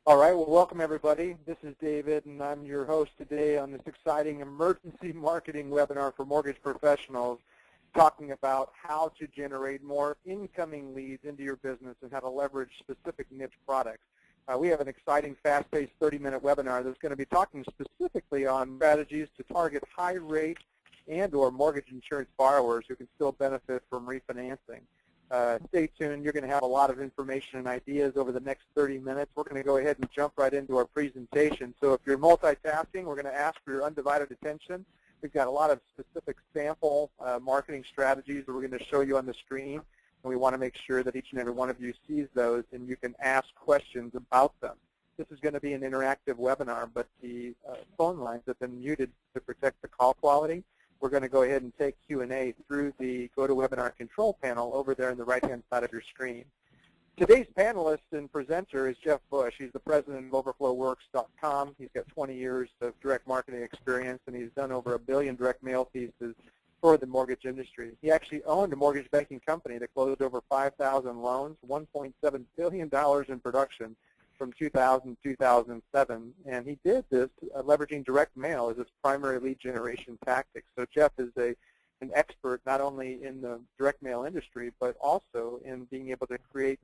All right, well, welcome everybody. This is David, and I'm your host today on this exciting emergency marketing webinar for mortgage professionals, talking about how to generate more incoming leads into your business and how to leverage specific niche products. We have an exciting, fast-paced 30-minute webinar that's going to be talking specifically on strategies to target high-rate and or mortgage insurance borrowers who can still benefit from refinancing. Stay tuned. You're going to have a lot of information and ideas over the next 30 minutes. We're going to go ahead and jump right into our presentation. So if you're multitasking, we're going to ask for your undivided attention. We've got a lot of specific sample marketing strategies that we're going to show you on the screen, and we want to make sure that each and every one of you sees those and you can ask questions about them. This is going to be an interactive webinar, but the phone lines have been muted to protect the call quality. We're going to go ahead and take Q&A through the GoToWebinar control panel over there on the right-hand side of your screen. Today's panelist and presenter is Jeff Bush. He's the president of OverflowWorks.com. He's got 20 years of direct marketing experience, and he's done over 1 billion direct mail pieces for the mortgage industry. He actually owned a mortgage banking company that closed over 5,000 loans, $1.7 billion in production from 2000 to 2007, and he did this leveraging direct mail as his primary lead generation tactic. So Jeff is an expert not only in the direct mail industry, but also in being able to create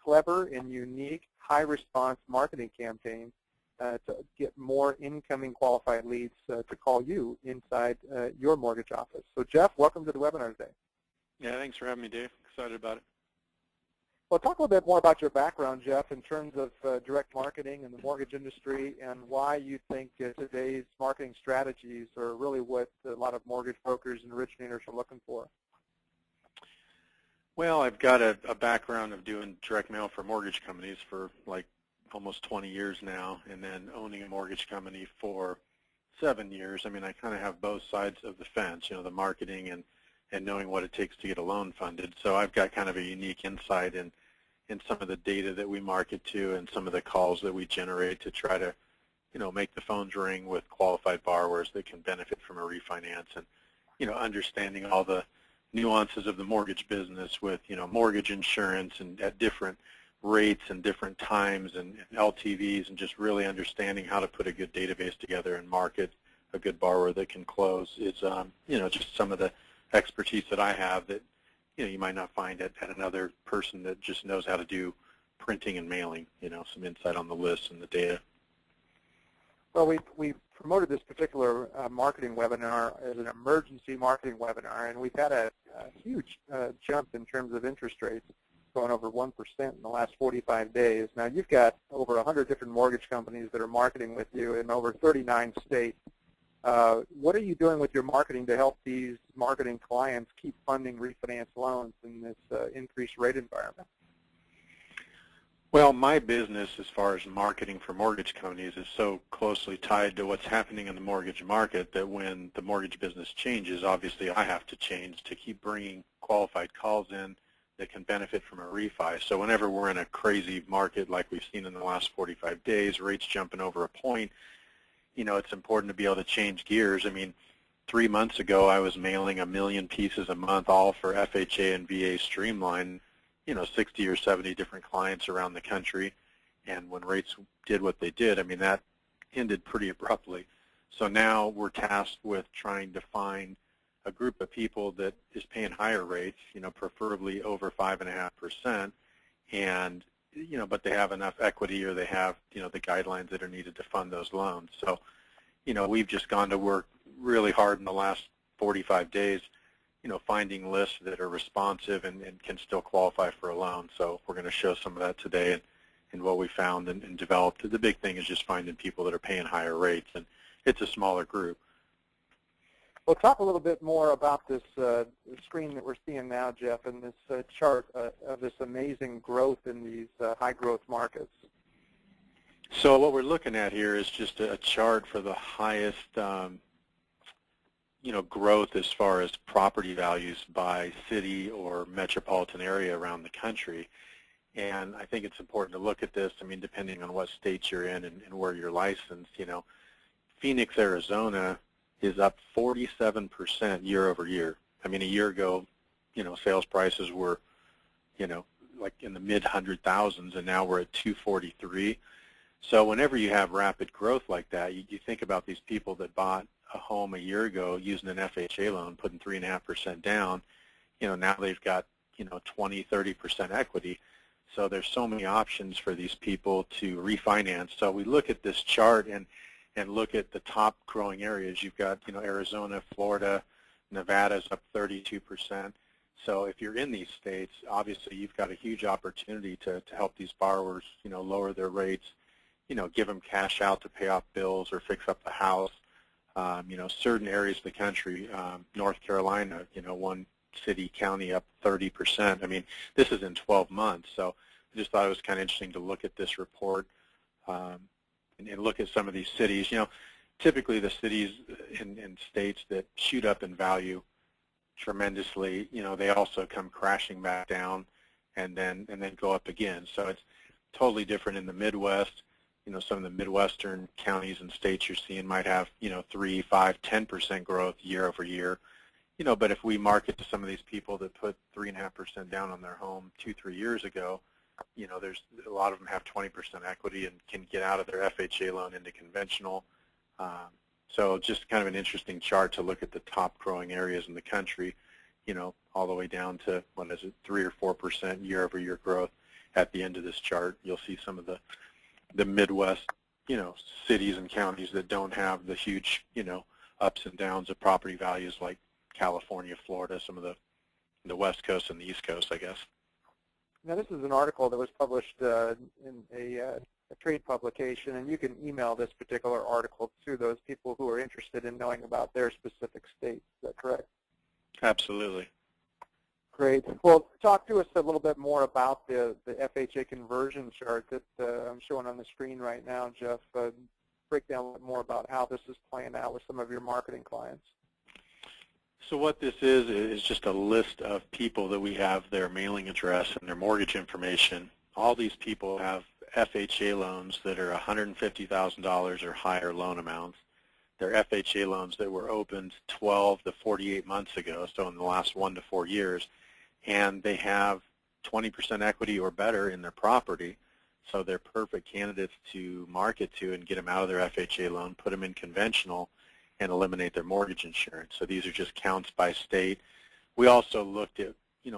clever and unique high-response marketing campaigns to get more incoming qualified leads to call you inside your mortgage office. So Jeff, welcome to the webinar today. Yeah, thanks for having me, Dave. Excited about it. Well, talk a little bit more about your background, Jeff, in terms of direct marketing and the mortgage industry, and why you think today's marketing strategies are really what a lot of mortgage brokers and originators are looking for. Well, I've got a background of doing direct mail for mortgage companies for like almost 20 years now, and then owning a mortgage company for 7 years. I mean, I kind of have both sides of the fence, you know, the marketing and knowing what it takes to get a loan funded. So I've got kind of a unique insight in some of the data that we market to and some of the calls that we generate to try to, you know, make the phones ring with qualified borrowers that can benefit from a refinance, and, you know, understanding all the nuances of the mortgage business with, you know, mortgage insurance and at different rates and different times and LTVs, and just really understanding how to put a good database together and market a good borrower that can close is, you know, just some of the expertise that I have that, you know, you might not find at another person that just knows how to do printing and mailing, you know, some insight on the lists and the data. Well, we promoted this particular marketing webinar as an emergency marketing webinar, and we've had a huge jump in terms of interest rates, going over 1% in the last 45 days. Now, you've got over 100 different mortgage companies that are marketing with you in over 39 states. What are you doing with your marketing to help these marketing clients keep funding refinance loans in this increased rate environment? Well, my business as far as marketing for mortgage companies is so closely tied to what's happening in the mortgage market that when the mortgage business changes, obviously I have to change to keep bringing qualified calls in that can benefit from a refi. So whenever we're in a crazy market like we've seen in the last 45 days, rates jumping over a point, you know, it's important to be able to change gears. I mean, 3 months ago, I was mailing 1 million pieces a month, all for FHA and VA Streamline, you know, 60 or 70 different clients around the country. And when rates did what they did, I mean, that ended pretty abruptly. So now we're tasked with trying to find a group of people that is paying higher rates, you know, preferably over 5.5%, and you know, but they have enough equity, or they have, you know, the guidelines that are needed to fund those loans. So, you know, we've just gone to work really hard in the last 45 days, you know, finding lists that are responsive and can still qualify for a loan. So we're going to show some of that today and what we found and developed. The big thing is just finding people that are paying higher rates, and it's a smaller group. Well, talk a little bit more about this screen that we're seeing now, Jeff, and this chart of this amazing growth in these high-growth markets. So what we're looking at here is just a chart for the highest, you know, growth as far as property values by city or metropolitan area around the country. And I think it's important to look at this. I mean, depending on what state you're in and where you're licensed, you know, Phoenix, Arizona is up 47% year over year. I mean, a year ago, you know, sales prices were, you know, like in the mid-100,000s, and now we're at 243. So whenever you have rapid growth like that, you think about these people that bought a home a year ago using an FHA loan, putting 3.5% down. Now they've got 20, 30% equity. So there's so many options for these people to refinance. So we look at this chart and look at the top growing areas. You've got Arizona, Florida, Nevada's up 32%. So if you're in these states, obviously you've got a huge opportunity to help these borrowers lower their rates, give them cash out to pay off bills or fix up the house. Certain areas of the country, North Carolina, one city, county up 30%. I mean, this is in 12 months. So I just thought it was kind of interesting to look at this report and look at some of these cities. Typically the cities in states that shoot up in value tremendously, they also come crashing back down and then go up again. So it's totally different in the Midwest. Some of the Midwestern counties and states you're seeing might have 3, 5, 10% growth year over year. But if we market to some of these people that put 3.5% down on their home 2, 3 years ago, there's a lot of them have 20% equity and can get out of their FHA loan into conventional. So just kind of an interesting chart to look at the top growing areas in the country, all the way down to, 3 or 4% year over year growth. At the end of this chart, you'll see some of the Midwest, cities and counties that don't have the huge, ups and downs of property values like California, Florida, some of the West Coast and the East Coast, I guess. Now, this is an article that was published in a trade publication, and you can email this particular article to those people who are interested in knowing about their specific state. Is that correct? Absolutely. Great. Well, talk to us a little bit more about the FHA conversion chart that I'm showing on the screen right now, Jeff. Break down a little more about how this is playing out with some of your marketing clients. So what this is just a list of people that we have their mailing address and their mortgage information. All these people have FHA loans that are $150,000 or higher loan amounts. They're FHA loans that were opened 12 to 48 months ago, so in the last 1 to 4 years, and they have 20% equity or better in their property, so they're perfect candidates to market to and get them out of their FHA loan, put them in conventional, and eliminate their mortgage insurance. So these are just counts by state. We also looked at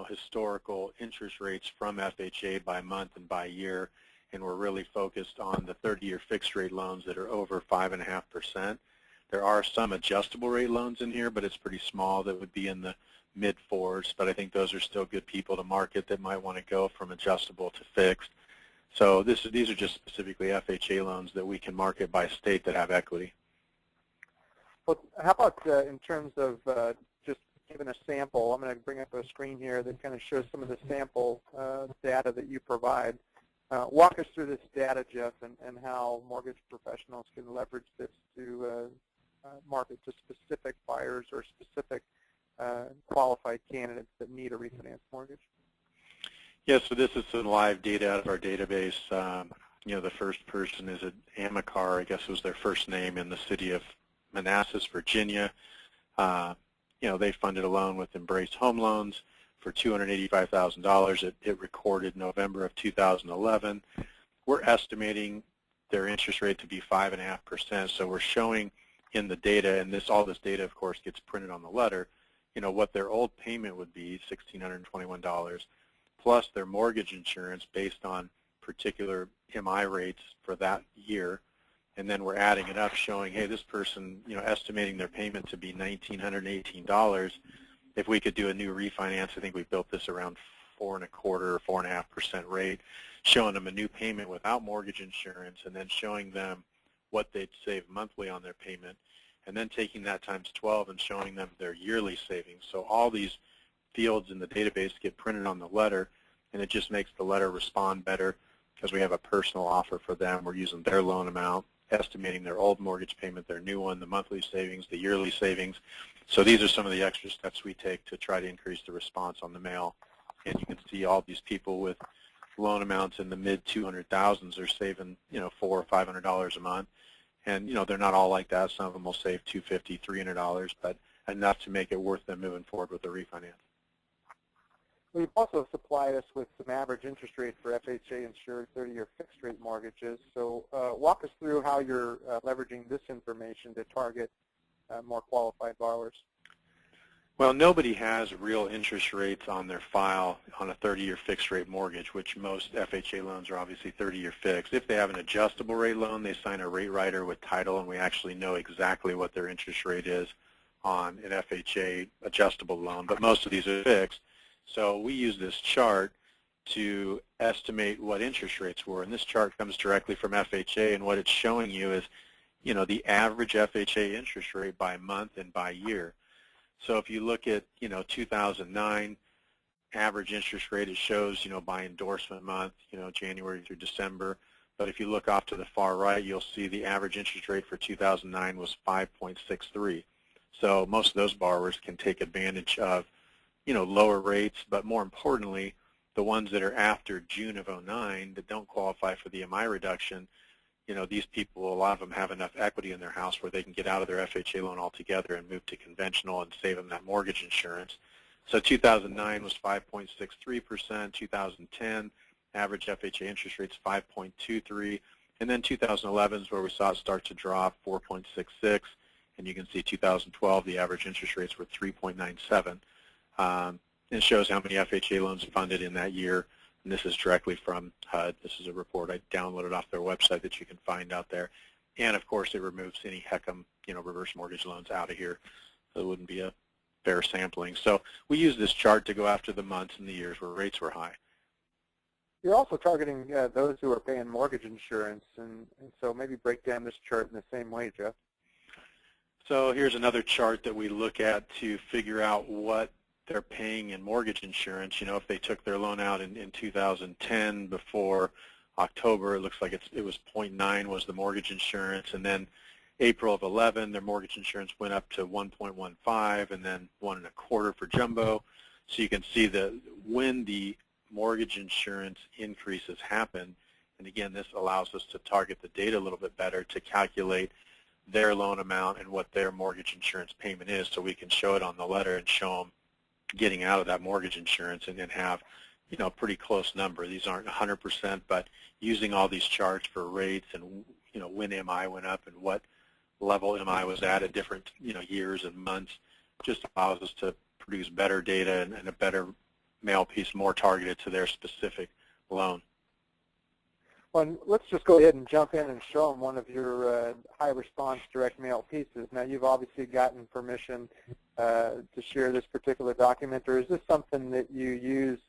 historical interest rates from FHA by month and by year, and we're really focused on the 30-year fixed rate loans that are over 5.5%. There are some adjustable rate loans in here, but it's pretty small that would be in the mid-4s, but I think those are still good people to market that might want to go from adjustable to fixed. So these are just specifically FHA loans that we can market by state that have equity. Well, how about in terms of just giving a sample? I'm going to bring up a screen here that kind of shows some of the sample data that you provide. Walk us through this data, Jeff, and how mortgage professionals can leverage this to market to specific buyers or specific qualified candidates that need a refinance mortgage. Yeah, so this is some live data out of our database. The first person is at Amicar, I guess was their first name, in the city of Manassas, Virginia. They funded a loan with Embrace Home Loans for $285,000. It recorded November of 2011. We're estimating their interest rate to be 5.5%. So we're showing in the data, and all this data, of course, gets printed on the letter, what their old payment would be, $1,621, plus their mortgage insurance based on particular MI rates for that year. And then we're adding it up, showing, hey, this person, estimating their payment to be $1,918. If we could do a new refinance, I think we built this around 4.25% or 4.5% rate, showing them a new payment without mortgage insurance, and then showing them what they'd save monthly on their payment, and then taking that times 12 and showing them their yearly savings. So all these fields in the database get printed on the letter, and it just makes the letter respond better because we have a personal offer for them. We're using their loan amount, estimating their old mortgage payment, their new one, the monthly savings, the yearly savings. So these are some of the extra steps we take to try to increase the response on the mail. And you can see all these people with loan amounts in the mid-200,000s are saving, $400 or $500 a month. And, they're not all like that. Some of them will save $250, $300, but enough to make it worth them moving forward with the refinance. Well, you've also supplied us with some average interest rates for FHA insured 30-year fixed rate mortgages. So walk us through how you're leveraging this information to target more qualified borrowers. Well, nobody has real interest rates on their file on a 30-year fixed rate mortgage, which most FHA loans are obviously 30-year fixed. If they have an adjustable rate loan, they sign a rate rider with title, and we actually know exactly what their interest rate is on an FHA adjustable loan, but most of these are fixed. So we use this chart to estimate what interest rates were, and this chart comes directly from FHA, and what it's showing you is, the average FHA interest rate by month and by year. So if you look at, 2009 average interest rate, it shows, by endorsement month, January through December. But if you look off to the far right, you'll see the average interest rate for 2009 was 5.63. So most of those borrowers can take advantage of, lower rates, but more importantly, the ones that are after June of 2009 that don't qualify for the MI reduction, these people, a lot of them have enough equity in their house where they can get out of their FHA loan altogether and move to conventional and save them that mortgage insurance. So 2009 was 5.63%, 2010 average FHA interest rate's 5.23, and then 2011 is where we saw it start to drop, 4.66, and you can see 2012 the average interest rates were 3.97. It shows how many FHA loans funded in that year. And this is directly from HUD. This is a report I downloaded off their website that you can find out there. And of course, it removes any HECM, reverse mortgage loans out of here. So it wouldn't be a fair sampling. So we use this chart to go after the months and the years where rates were high. You're also targeting those who are paying mortgage insurance, and so maybe break down this chart in the same way, Jeff. So here's another chart that we look at to figure out what they're paying in mortgage insurance. If they took their loan out in 2010 before October, it looks like it was 0.9 was the mortgage insurance, and then April of 11, their mortgage insurance went up to 1.15, and then 1.25 for jumbo. So you can see that when the mortgage insurance increases happen, and again, this allows us to target the data a little bit better to calculate their loan amount and what their mortgage insurance payment is, so we can show it on the letter and show them getting out of that mortgage insurance and then have, a pretty close number. These aren't 100%, but using all these charts for rates and, when MI went up and what level MI was at different, years and months, just allows us to produce better data and a better mail piece more targeted to their specific loan. Well, let's just go ahead and jump in and show them one of your high response direct mail pieces. Now, you've obviously gotten permission to share this particular document, or is this something that you use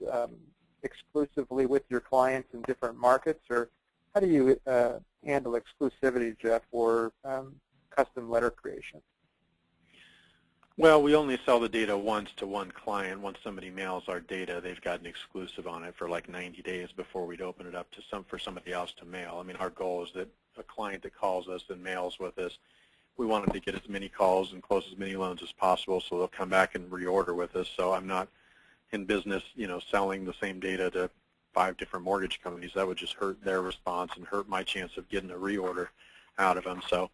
exclusively with your clients in different markets, or how do you handle exclusivity, Jeff, or custom letter creation? Well, we only sell the data once to one client. Once somebody mails our data, they've got an exclusive on it for like 90 days before we'd open it up to for somebody else to mail. I mean, our goal is that a client that calls us and mails with us, we want them to get as many calls and close as many loans as possible, so they'll come back and reorder with us. So I'm not in business, selling the same data to 5 different mortgage companies. That would just hurt their response and hurt my chance of getting a reorder out of them. So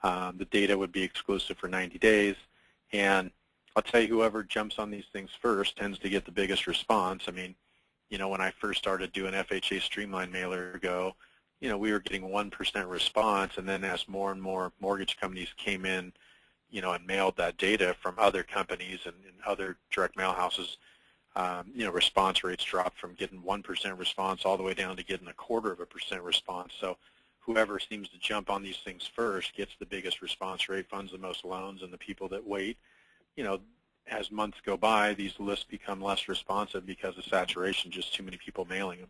the data would be exclusive for 90 days. And I'll tell you, whoever jumps on these things first tends to get the biggest response. I mean, when I first started doing FHA Streamline Mailer ago, we were getting 1% response, and then as more and more mortgage companies came in, and mailed that data from other companies and other direct mail houses, response rates dropped from getting 1% response all the way down to getting 0.25% response. So whoever seems to jump on these things first gets the biggest response rate, funds the most loans, and the people that wait, as months go by, these lists become less responsive because of saturation, just too many people mailing them.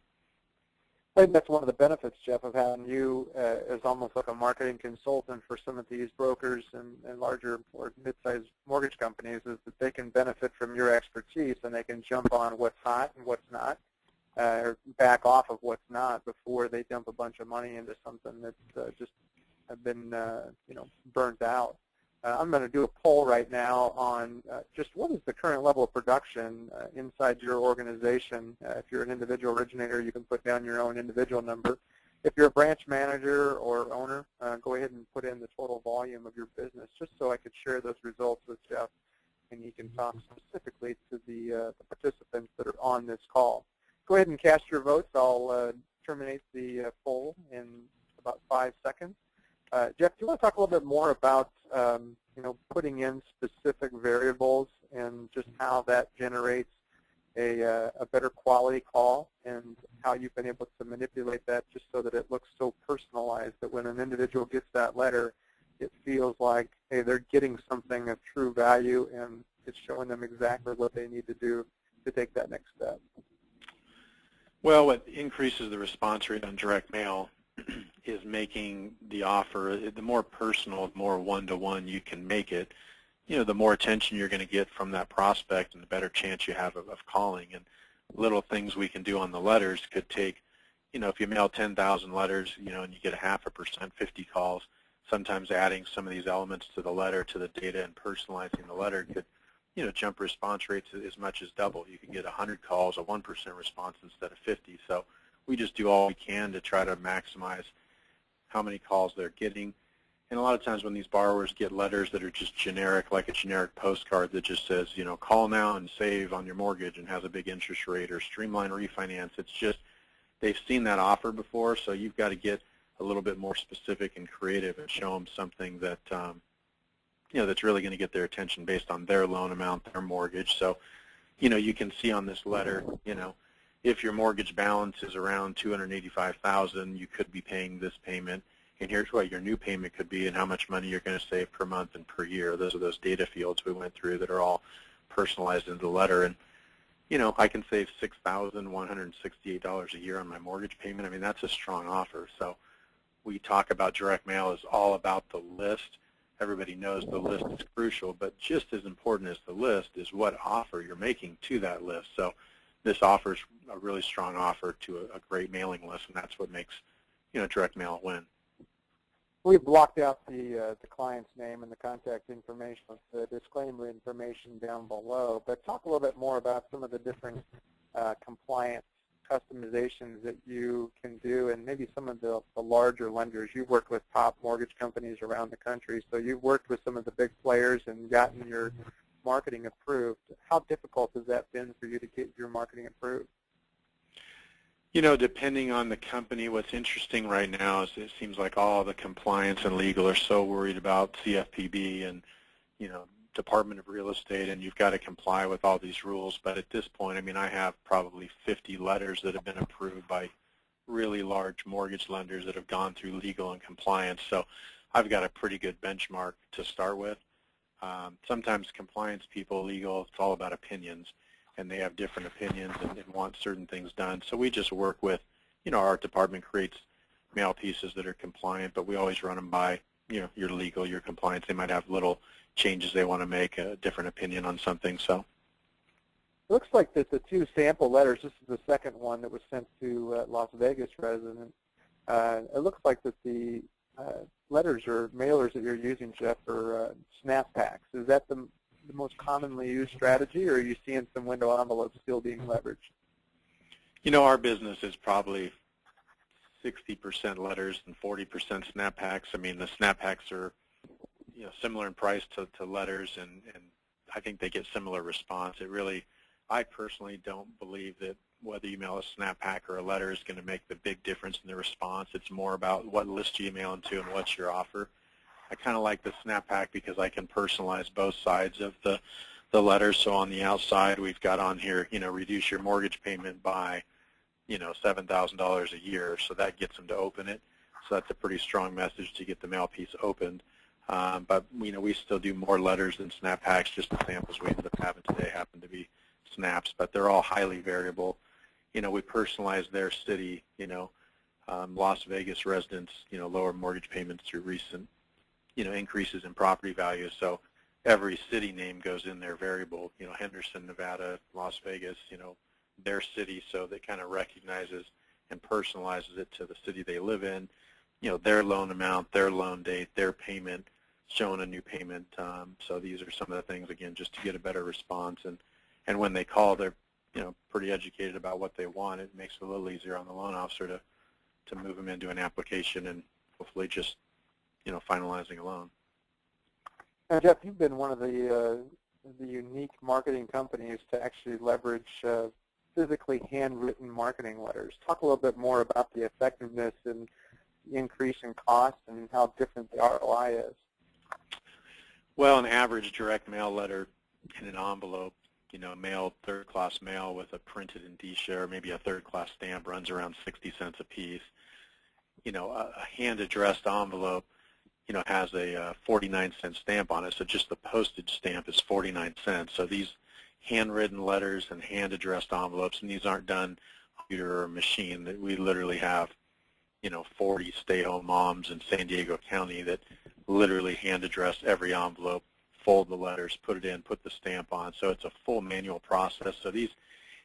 I think that's one of the benefits, Jeff, of having you as almost like a marketing consultant for some of these brokers and larger or mid-sized mortgage companies, is that they can benefit from your expertise and they can jump on what's hot and what's not, or back off of what's not before they dump a bunch of money into something that's just have been burnt out. I'm going to do a poll right now on just what is the current level of production inside your organization. If you're an individual originator, you can put down your own individual number. If you're a branch manager or owner, go ahead and put in the total volume of your business, just so I could share those results with Jeff, and he can talk specifically to the participants that are on this call. Go ahead and cast your votes. I'll terminate the poll in about 5 seconds. Jeff, do you want to talk a little bit more about putting in specific variables and just how that generates a better quality call, and how you've been able to manipulate that just so that it looks so personalized that when an individual gets that letter, it feels like, hey, they're getting something of true value, and it's showing them exactly what they need to do to take that next step? Well, what increases the response rate on direct mail is making the offer, the more personal, the more one-to-one you can make it, the more attention you're going to get from that prospect and the better chance you have of calling. And little things we can do on the letters could take, if you mail 10,000 letters, and you get 0.5%, 50 calls, sometimes adding some of these elements to the letter, to the data, and personalizing the letter could, jump response rates as much as double. You can get 100 calls, a 1% response instead of 50. So we just do all we can to try to maximize how many calls they're getting. And a lot of times when these borrowers get letters that are just generic, like a generic postcard that just says, call now and save on your mortgage and has a big interest rate, or streamline refinance, it's just they've seen that offer before, so you've got to get a little bit more specific and creative and show them something that, that's really going to get their attention based on their loan amount, their mortgage. So, you can see on this letter, if your mortgage balance is around $285,000, you could be paying this payment. And here's what your new payment could be and how much money you're going to save per month and per year. Those are those data fields we went through that are all personalized into the letter. And, I can save $6,168 a year on my mortgage payment. I mean, that's a strong offer. So we talk about direct mail is all about the list. Everybody knows the list is crucial, but just as important as the list is what offer you're making to that list. So this offers a really strong offer to a great mailing list, and that's what makes, direct mail a win. We've blocked out the client's name and the contact information, the disclaimer information down below, but talk a little bit more about some of the different compliance customizations that you can do, and maybe some of the larger lenders. You've worked with top mortgage companies around the country, so you've worked with some of the big players and gotten your marketing approved. How difficult has that been for you to get your marketing approved? Depending on the company, what's interesting right now is it seems like all the compliance and legal are so worried about CFPB and, Department of Real Estate, and you've got to comply with all these rules. But at this point, I mean, I have probably 50 letters that have been approved by really large mortgage lenders that have gone through legal and compliance. So I've got a pretty good benchmark to start with. Sometimes compliance people, legal, it's all about opinions, and they have different opinions and want certain things done. So we just work with, our art department creates mail pieces that are compliant, but we always run them by, your legal, your compliance. They might have little changes they want to make, a different opinion on something. So it looks like that the two sample letters, this is the second one that was sent to Las Vegas resident. It looks like that the letters or mailers that you're using, Jeff, are snap packs. Is that the most commonly used strategy, or are you seeing some window envelopes still being leveraged? Our business is probably 60% letters and 40% snap packs. I mean, the snap packs are, similar in price to letters, and I think they get similar response. I personally don't believe that whether you mail a snap pack or a letter is going to make the big difference in the response. It's more about what list you mail into and what's your offer. I kind of like the snap pack because I can personalize both sides of the letter. So on the outside, we've got on here, reduce your mortgage payment by, $7,000 a year. So that gets them to open it. So that's a pretty strong message to get the mail piece opened. But, we still do more letters than snap packs. Just the samples we ended up having today happen to be snaps, but they're all highly variable. We personalize their city, Las Vegas residents, lower mortgage payments through recent, increases in property value. So every city name goes in there variable, Henderson, Nevada, Las Vegas, their city, so that kind of recognizes and personalizes it to the city they live in, their loan amount, their loan date, their payment, showing a new payment. So these are some of the things, again, just to get a better response. And when they call, they're, pretty educated about what they want. It makes it a little easier on the loan officer to move them into an application and hopefully just, finalizing a loan. Now, Jeff, you've been one of the unique marketing companies to actually leverage physically handwritten marketing letters. Talk a little bit more about the effectiveness and the increase in cost and how different the ROI is. Well, an average direct mail letter in an envelope, mailed third-class mail with a printed indicia or maybe a third-class stamp runs around 60 cents a piece. A hand-addressed envelope, has a 49-cent stamp on it, so just the postage stamp is 49 cents. So these handwritten letters and hand-addressed envelopes, and these aren't done on a computer or a machine, that we literally have, 40 stay-home moms in San Diego County that literally hand-address every envelope, fold the letters, put it in, put the stamp on. So it's a full manual process. So these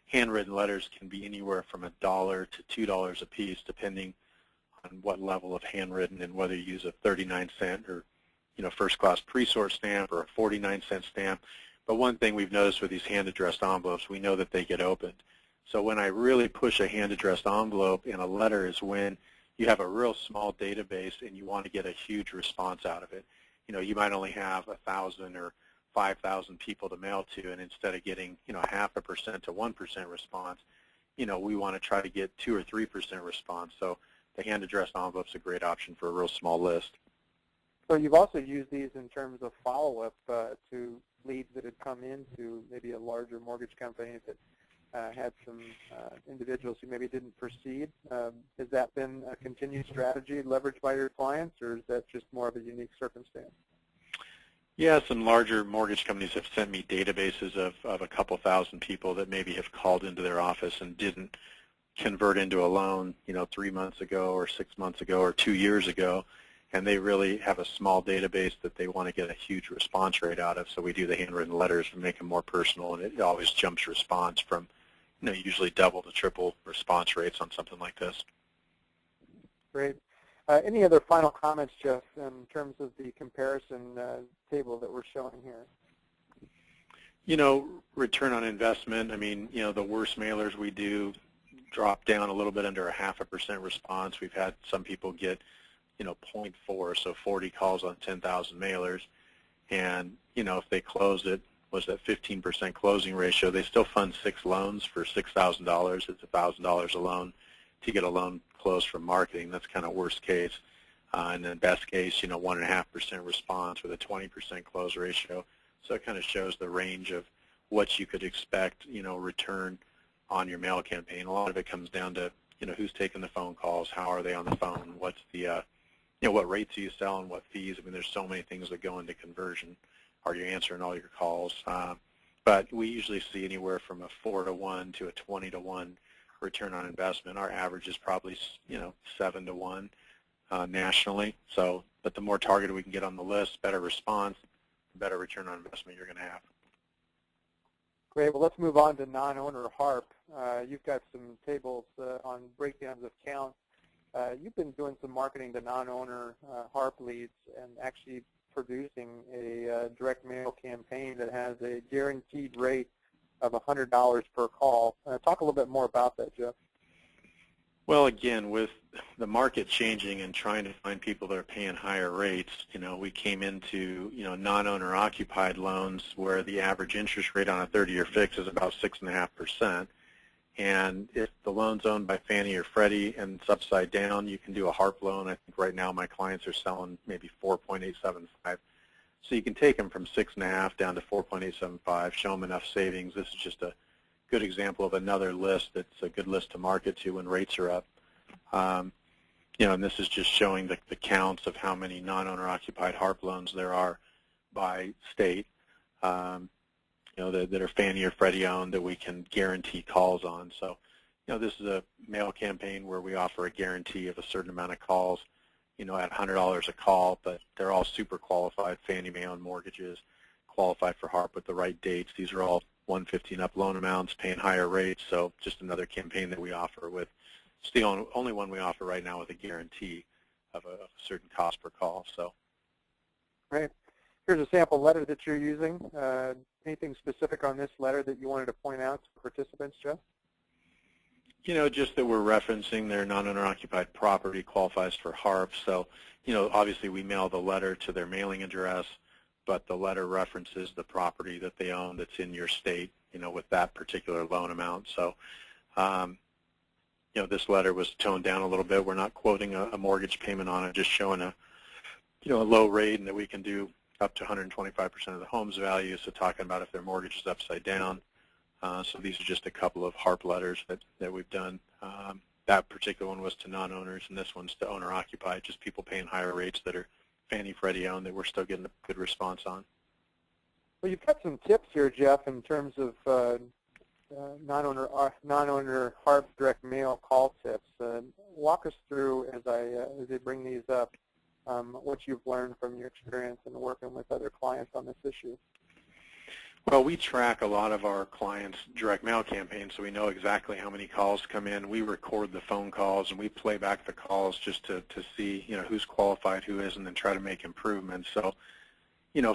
handwritten letters can be anywhere from $1 to $2 a piece, depending on what level of handwritten and whether you use a 39-cent or, first-class pre-sort stamp or a 49-cent stamp. But one thing we've noticed with these hand-addressed envelopes, we know that they get opened. So when I really push a hand-addressed envelope in a letter is when you have a real small database and you want to get a huge response out of it. You might only have 1,000 or 5,000 people to mail to, and instead of getting, 0.5% to 1% response, we want to try to get 2 or 3% response. So the hand-addressed envelope is a great option for a real small list. So you've also used these in terms of follow-up to leads that had come into maybe a larger mortgage company that had some individuals who maybe didn't proceed. Has that been a continued strategy leveraged by your clients, or is that just more of a unique circumstance? Yeah, some larger mortgage companies have sent me databases of a couple thousand people that maybe have called into their office and didn't convert into a loan, 3 months ago or 6 months ago or 2 years ago, and they really have a small database that they want to get a huge response rate out of. So we do the handwritten letters and make them more personal, and it always jumps response from, usually double to triple response rates on something like this. Great. Any other final comments, Jeff, in terms of the comparison table that we're showing here? Return on investment, the worst mailers we do drop down a little bit under a 0.5% response. We've had some people get, 0.4, so 40 calls on 10,000 mailers. And, if they close it, was that 15% closing ratio, they still fund 6 loans for $6,000. It's $1,000 a loan to get a loan closed from marketing. That's kind of worst case. And then best case, 1.5% response with a 20% close ratio. So it kind of shows the range of what you could expect, return on your mail campaign. A lot of it comes down to, who's taking the phone calls, how are they on the phone, what's the, what rates are you selling, what fees. There's so many things that go into conversion. Are you answering all your calls? But we usually see anywhere from a 4-to-1 to a 20-to-1 return on investment. Our average is probably, 7-to-1 nationally. So, but the more targeted we can get on the list, better response, better return on investment you're going to have. Great. Well, let's move on to non-owner HARP. You've got some tables on breakdowns of count. You've been doing some marketing to non-owner HARP leads and actually producing a direct mail campaign that has a guaranteed rate of $100 per call. Talk a little bit more about that, Jeff. Well, again, with the market changing and trying to find people that are paying higher rates, we came into, non-owner occupied loans where the average interest rate on a 30-year fix is about 6.5%. And if the loan's owned by Fannie or Freddie and it's upside down, you can do a HARP loan. I think right now my clients are selling maybe 4.875. So you can take them from 6.5 down to 4.875, show them enough savings. This is just a good example of another list that's a good list to market to when rates are up. And this is just showing the counts of how many non-owner occupied HARP loans there are by state. That are Fannie or Freddie owned that we can guarantee calls on. So, this is a mail campaign where we offer a guarantee of a certain amount of calls, at $100 a call, but they're all super qualified Fannie Mae owned mortgages, qualified for HARP with the right dates. These are all 115 up loan amounts, paying higher rates. So just another campaign that we offer with, it's the only one we offer right now with a guarantee of a certain cost per call. So. Great. Here's a sample letter that you're using. Anything specific on this letter that you wanted to point out to participants, Jeff? Just that we're referencing their non-owner occupied property qualifies for HARP. So, obviously we mail the letter to their mailing address, but the letter references the property that they own that's in your state, with that particular loan amount. So, this letter was toned down a little bit. We're not quoting a mortgage payment on it, just showing a low rate, and that we can do up to 125% of the home's value. So talking about if their mortgage is upside down. So these are just a couple of HARP letters that we've done. That particular one was to non-owners, and this one's to owner-occupied, just people paying higher rates that are Fannie Freddie owned that we're still getting a good response on. Well, you've got some tips here, Jeff, in terms of non-owner HARP direct mail call tips. Walk us through, as I bring these up, what you've learned from your experience in working with other clients on this issue. Well, we track a lot of our clients' direct mail campaigns, so we know exactly how many calls come in. We record the phone calls, and we play back the calls just to see, who's qualified, who isn't, and try to make improvements. So,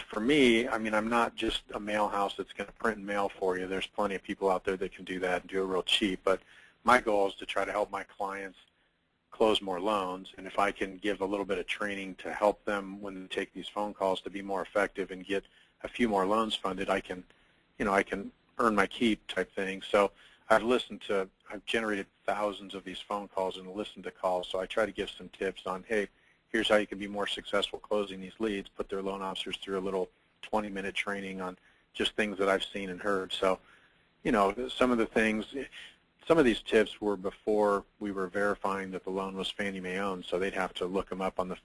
for me, I'm not just a mail house that's going to print and mail for you. There's plenty of people out there that can do that and do it real cheap. But my goal is to try to help my clients close more loans, and if I can give a little bit of training to help them when they take these phone calls to be more effective and get a few more loans funded, I can earn my keep type thing. So I've generated thousands of these phone calls and listened to calls. So I try to give some tips on, hey, here's how you can be more successful closing these leads. Put their loan officers through a little 20-minute training on just things that I've seen and heard. So, some of these tips were before we were verifying that the loan was Fannie Mae owned. So they'd have to look them up on the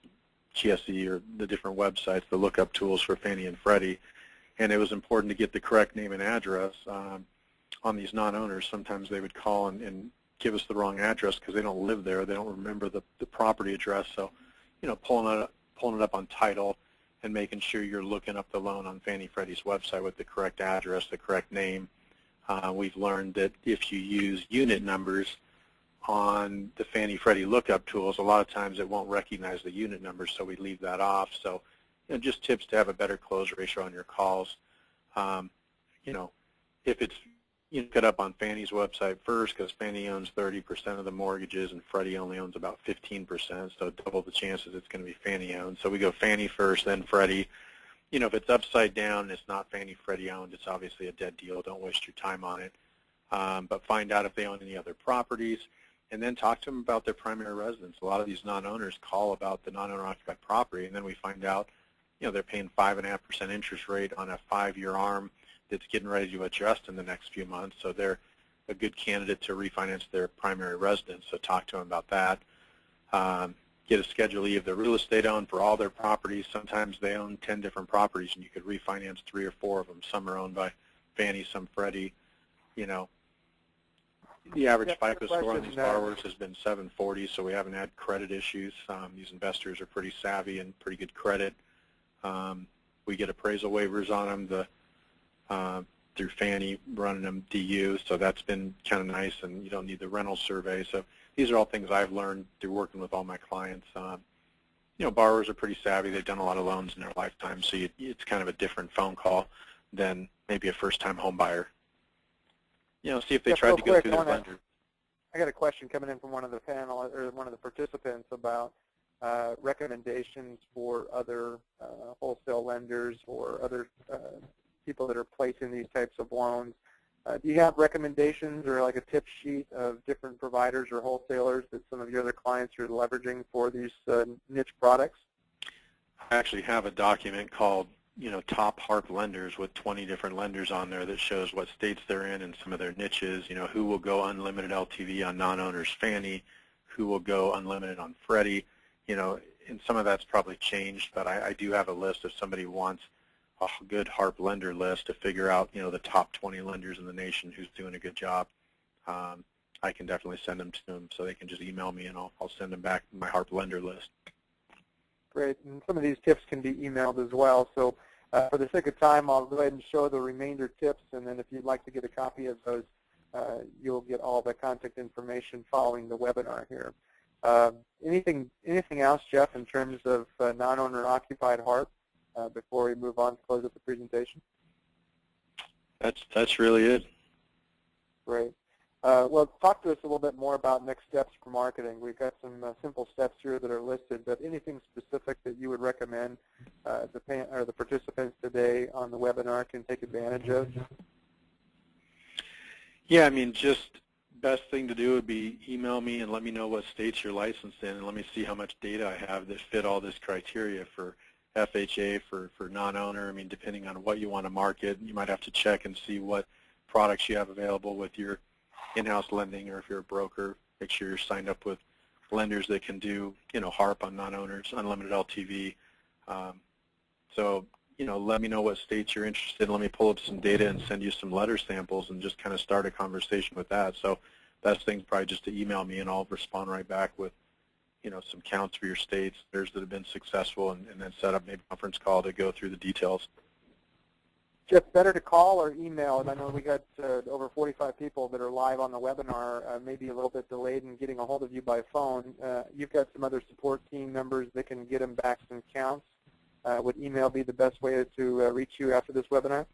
GSE or the different websites, the lookup tools for Fannie and Freddie, and it was important to get the correct name and address on these non-owners. Sometimes they would call and give us the wrong address because they don't live there, they don't remember the property address. So, pulling it up on title and making sure you're looking up the loan on Fannie Freddie's website with the correct address, the correct name. We've learned that if you use unit numbers on the Fannie Freddie lookup tools, a lot of times it won't recognize the unit numbers, so we leave that off. So, just tips to have a better close ratio on your calls. If it's put up on Fannie's website first, because Fannie owns 30% of the mortgages and Freddie only owns about 15%, so double the chances it's going to be Fannie owned. So we go Fannie first, then Freddie. If it's upside down and it's not Fannie Freddie owned, it's obviously a dead deal. Don't waste your time on it. But find out if they own any other properties, and then talk to them about their primary residence. A lot of these non-owners call about the non-owner occupied property, and then we find out, they're paying 5.5% interest rate on a 5-year ARM that's getting ready to adjust in the next few months. So they're a good candidate to refinance their primary residence. So talk to them about that. Get a Schedule E of the real estate owned for all their properties. Sometimes they own 10 different properties, and you could refinance 3 or 4 of them. Some are owned by Fannie, some Freddie. The average FICO score on these borrowers has been 740, so we haven't had credit issues. These investors are pretty savvy and pretty good credit. We get appraisal waivers on them through Fannie, running them DU, so that's been kind of nice, and you don't need the rental survey. So these are all things I've learned through working with all my clients. Borrowers are pretty savvy. They've done a lot of loans in their lifetime, so it's kind of a different phone call than maybe a first-time home buyer. See if they tried to go through their lender. I got a question coming in from one of the panel or one of the participants about recommendations for other wholesale lenders or other people that are placing these types of loans. Do you have recommendations or like a tip sheet of different providers or wholesalers that some of your other clients are leveraging for these niche products? I actually have a document called top HARP lenders with 20 different lenders on there that shows what states they're in and some of their niches, who will go unlimited LTV on non-owners Fannie, who will go unlimited on Freddie, and some of that's probably changed, but I do have a list if somebody wants a good HARP lender list to figure out, the top 20 lenders in the nation who's doing a good job. I can definitely send them to them, so they can just email me and I'll send them back my HARP lender list. Great, and some of these tips can be emailed as well. So for the sake of time, I'll go ahead and show the remainder tips, and then if you'd like to get a copy of those, you'll get all the contact information following the webinar here. Anything else, Jeff, in terms of non-owner occupied HARP before we move on to close up the presentation? That's really it. Great. Well, talk to us a little bit more about next steps for marketing. We've got some simple steps here that are listed, but anything specific that you would recommend the participants today on the webinar can take advantage of? Yeah, I mean, just best thing to do would be email me and let me know what states you're licensed in, and let me see how much data I have that fit all this criteria for FHA, for non-owner. I mean, depending on what you want to market, you might have to check and see what products you have available with your in-house lending, or if you're a broker, make sure you're signed up with lenders that can do, HARP on non-owners, unlimited LTV. So, let me know what states you're interested in. Let me pull up some data and send you some letter samples and just kind of start a conversation with that. So best thing is probably just to email me, and I'll respond right back with, some counts for your states, theirs that have been successful, and then set up maybe a conference call to go through the details. Jeff, better to call or email? And I know we got over 45 people that are live on the webinar, maybe a little bit delayed in getting a hold of you by phone. You've got some other support team members that can get them back some counts. Would email be the best way to reach you after this webinar?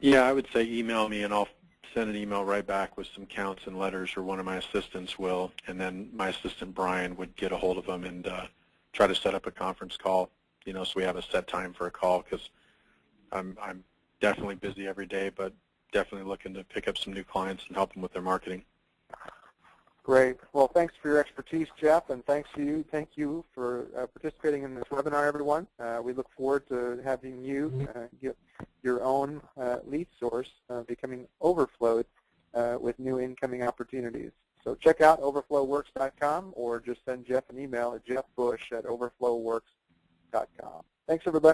Yeah, I would say email me, and I'll send an email right back with some counts and letters, or one of my assistants will, and then my assistant Brian would get a hold of them and try to set up a conference call, so we have a set time for a call, because I'm definitely busy every day, but definitely looking to pick up some new clients and help them with their marketing. Great. Well, thanks for your expertise, Jeff, and thank you for participating in this webinar, everyone. We look forward to having you get your own lead source becoming overflowed with new incoming opportunities. So check out overflowworks.com, or just send Jeff an email at jeffbush@overflowworks.com. Thanks, everybody.